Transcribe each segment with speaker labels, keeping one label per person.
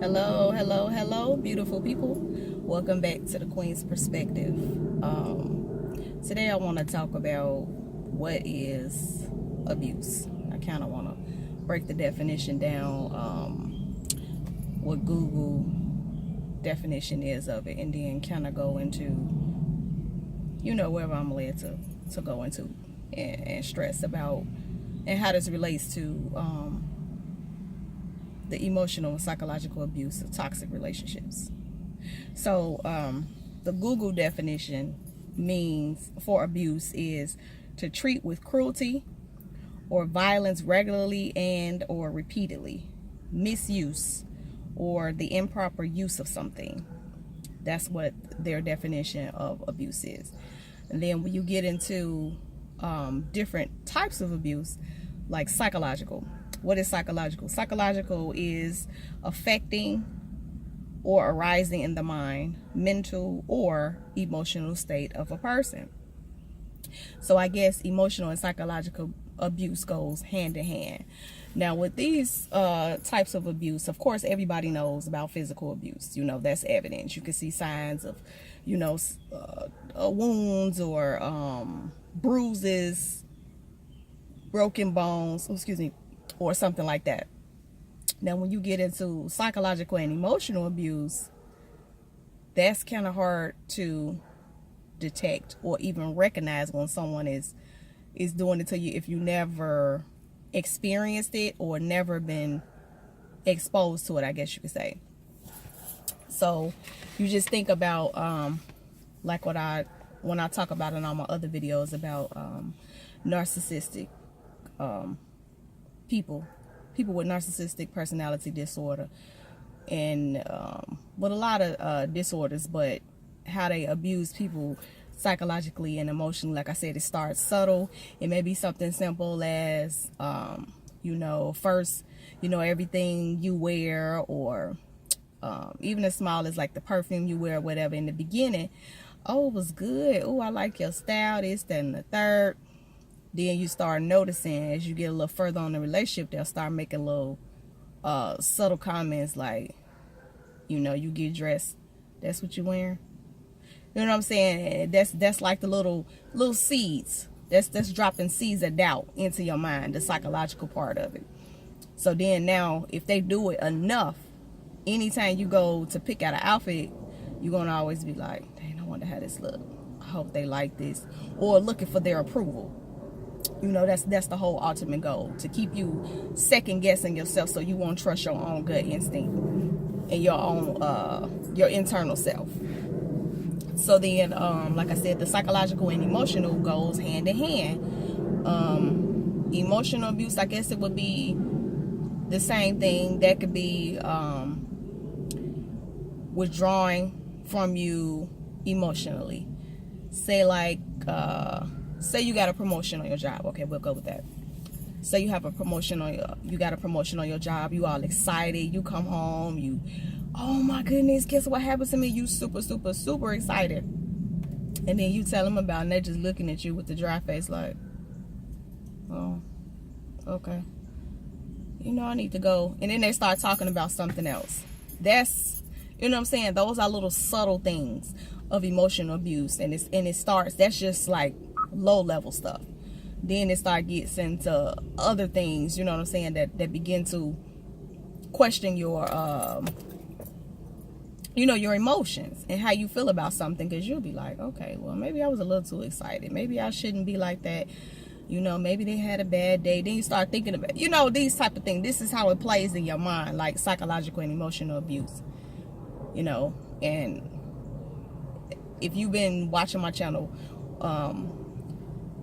Speaker 1: Hello, hello, hello, beautiful people. Welcome back to the Queen's Perspective. Today I want to talk about what is abuse. I kind of want to break the definition down, what Google definition is of it, and then kind of go into, wherever I'm led to go into and stress about and how this relates to the emotional and psychological abuse of toxic relationships. So the Google definition means for abuse is to treat with cruelty or violence regularly and or repeatedly, misuse or the improper use of something. That's what their definition of abuse is. And then when you get into different types of abuse, like psychological. What is psychological? Psychological is affecting or arising in the mind, mental or emotional state of a person. So I guess emotional and psychological abuse goes hand in hand. Now with these types of abuse, of course, everybody knows about physical abuse. That's evidence. You can see signs of, wounds or bruises, broken bones, or something like that. Now, when you get into psychological and emotional abuse, that's kind of hard to detect or even recognize when someone is doing it to you if you never experienced it or never been exposed to it, I guess you could say. So you just think about like when I talk about in all my other videos about narcissistic people with narcissistic personality disorder and with a lot of disorders, but how they abuse people psychologically and emotionally. Like I said, it starts subtle. It may be something simple as first everything you wear, or even as small as like the perfume you wear or whatever. In the beginning, oh, it was good, oh, I like your style, this, that, and the third. Then you start noticing as you get a little further on the relationship, they'll start making little subtle comments like, you get dressed, that's what you're wearing. You know what I'm saying? That's like the little seeds. That's dropping seeds of doubt into your mind, the psychological part of it. So then now, if they do it enough, anytime you go to pick out an outfit, you're gonna always be like, dang, I wonder how this look. I hope they like this, or looking for their approval. That's the whole ultimate goal, to keep you second guessing yourself so you won't trust your own gut instinct and your own your internal self. So then like I said, the psychological and emotional goes hand in hand. Emotional abuse, I guess it would be the same thing. That could be withdrawing from you emotionally. Say you got a promotion on your job. Okay, we'll go with that. Say you have a promotion you got a promotion on your job. You all excited. You come home. Oh my goodness, guess what happened to me? You super, super, super excited. And then you tell them about it, and they're just looking at you with the dry face like, oh, okay. I need to go. And then they start talking about something else. That's, what I'm saying? Those are little subtle things of emotional abuse. And it starts, that's just like low level stuff. Then it starts gets into other things, what I'm saying, that begin to question your your emotions and how you feel about something, because you'll be like, okay, well, maybe I was a little too excited, maybe I shouldn't be like that, maybe they had a bad day. Then you start thinking about these type of things. This is how it plays in your mind, like psychological and emotional abuse. And if you've been watching my channel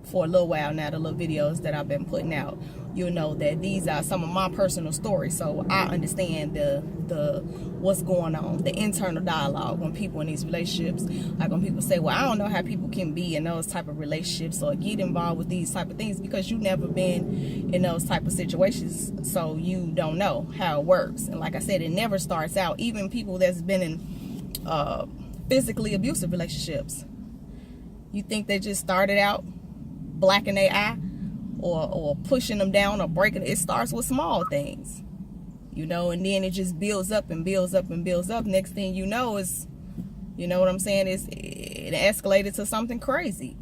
Speaker 1: for a little while now, the little videos that I've been putting out, you'll know that these are some of my personal stories. So I understand the what's going on, the internal dialogue when people in these relationships, like when people say, well, I don't know how people can be in those type of relationships or get involved with these type of things, because you've never been in those type of situations, so you don't know how it works. And like I said, it never starts out. Even people that's been in physically abusive relationships, you think they just started out blacking their eye or pushing them down or breaking it. It starts with small things. you know, and then it just builds up and builds up and builds up. Next thing you know is, you know what I'm saying, it escalated to something crazy.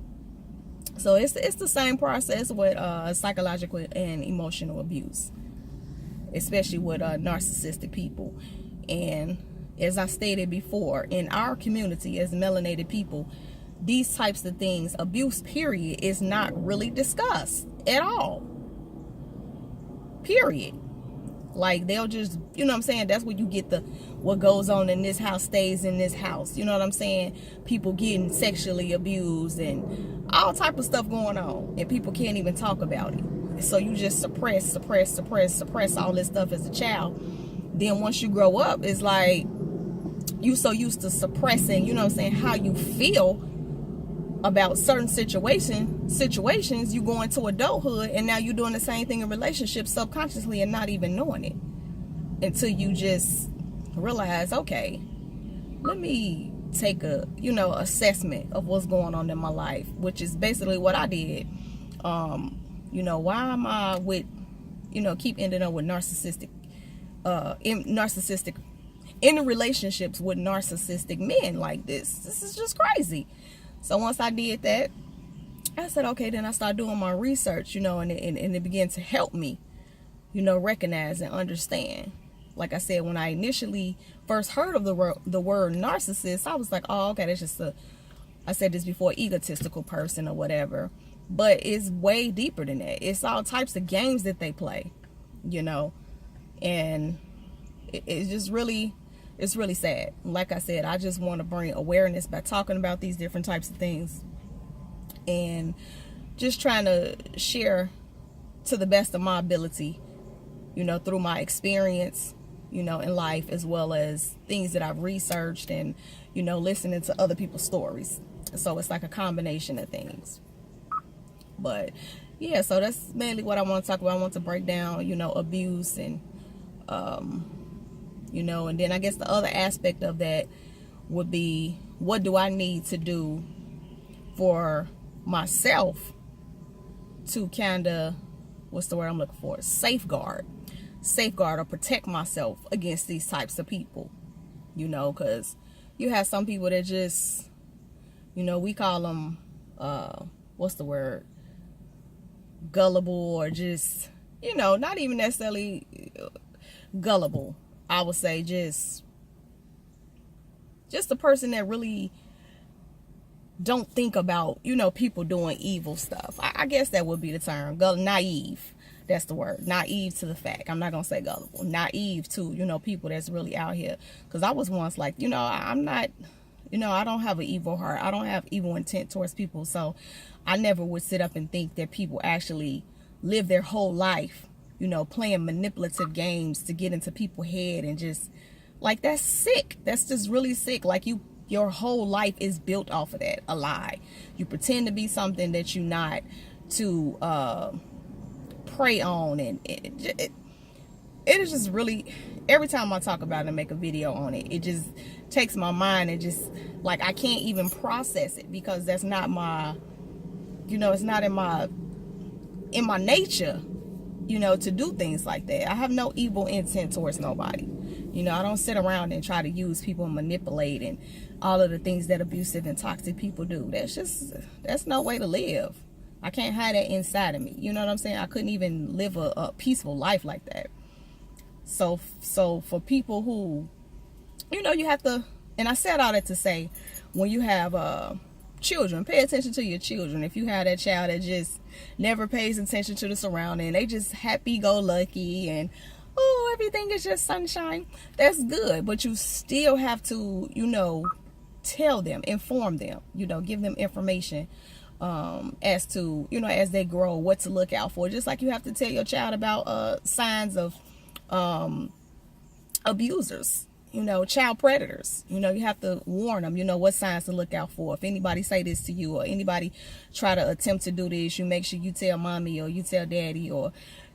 Speaker 1: So it's the same process with psychological and emotional abuse, especially with narcissistic people. And as I stated before, in our community as melanated people, these types of things, abuse period, is not really discussed at all. Period. Like, they'll just, you know what I'm saying, that's where you get the, what goes on in this house stays in this house. You know what I'm saying? People getting sexually abused and all type of stuff going on, and people can't even talk about it. So you just suppress all this stuff as a child. Then once you grow up, it's like you so used to suppressing, you know what I'm saying, how you feel about certain situations, you go into adulthood, and now you're doing the same thing in relationships subconsciously and not even knowing it, until you just realize, okay, let me take a, you know, assessment of what's going on in my life, which is basically what I did. You know, why am I with, you know, keep ending up with narcissistic in the relationships with narcissistic men like this? This is just crazy. So once I did that, I said, okay, then I started doing my research, you know, and it began to help me, you know, recognize and understand. Like I said, when I initially first heard of the word narcissist, I was like, oh, okay, that's just I said this before, egotistical person or whatever. But it's way deeper than that. It's all types of games that they play, you know, and it's just really, it's really sad. Like I said, I just want to bring awareness by talking about these different types of things and just trying to share to the best of my ability, you know, through my experience, you know, in life, as well as things that I've researched and, you know, listening to other people's stories. So it's like a combination of things. But yeah, so that's mainly what I want to talk about. I want to break down, you know, abuse and, you know, and then I guess the other aspect of that would be, what do I need to do for myself to kind of, what's the word I'm looking for? Safeguard or protect myself against these types of people, you know, because you have some people that just, you know, we call them, what's the word? Gullible, or just, you know, not even necessarily gullible. I would say just a person that really don't think about, you know, people doing evil stuff. I guess that would be the term. Naive. That's the word. Naive to the fact. I'm not going to say gullible. Naive to, you know, people that's really out here. Because I was once like, you know, I'm not, you know, I don't have an evil heart. I don't have evil intent towards people. So I never would sit up and think that people actually live their whole life, you know, playing manipulative games to get into people's head, and just like, that's sick. That's just really sick. Like, your whole life is built off of that, a lie. You pretend to be something that you're not, to prey on, and it is just really, every time I talk about it and make a video on it, it just takes my mind, and just like, I can't even process it, because that's not my, you know, it's not in my nature, you know, to do things like that. I have no evil intent towards nobody. You know, I don't sit around and try to use people and manipulate and all of the things that abusive and toxic people do. That's no way to live. I can't hide that inside of me. You know what I'm saying? I couldn't even live a peaceful life like that. So for people who, you know, you have to, and I said all that to say, when you have children, pay attention to your children. If you have that child that just never pays attention to the surrounding, they just happy-go-lucky and, oh, everything is just sunshine, that's good. But you still have to, you know, tell them, inform them, you know, give them information as to, you know, as they grow, what to look out for. Just like you have to tell your child about signs of abusers, you know, child predators. You know, you have to warn them, you know, what signs to look out for. If anybody say this to you, or anybody try to attempt to do this, you make sure you tell mommy, or you tell daddy, or,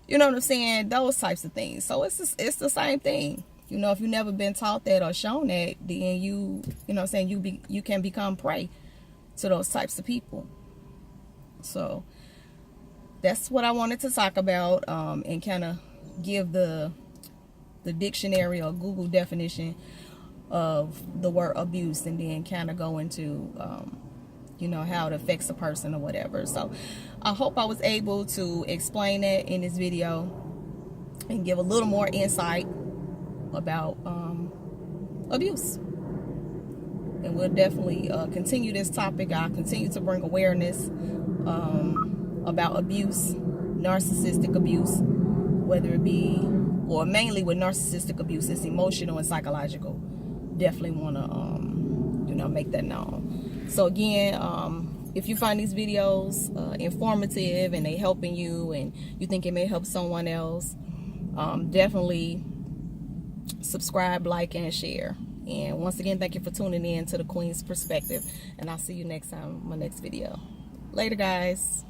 Speaker 1: you know what I'm saying, those types of things. So it's the same thing. You know, if you've never been taught that or shown that, then you know what I'm saying, you can become prey to those types of people. So that's what I wanted to talk about, and kind of give the the dictionary or Google definition of the word abuse, and then kind of go into you know, how it affects a person or whatever. So I hope I was able to explain that in this video and give a little more insight about abuse. And we'll definitely continue this topic. I'll continue to bring awareness about abuse, narcissistic abuse, whether it be, or mainly with narcissistic abuse, it's emotional and psychological. Definitely want to, you know, make that known. So again, if you find these videos informative and they helping you, and you think it may help someone else, definitely subscribe, like, and share. And once again, thank you for tuning in to the Queen's Perspective, and I'll see you next time in my next video. Later, guys.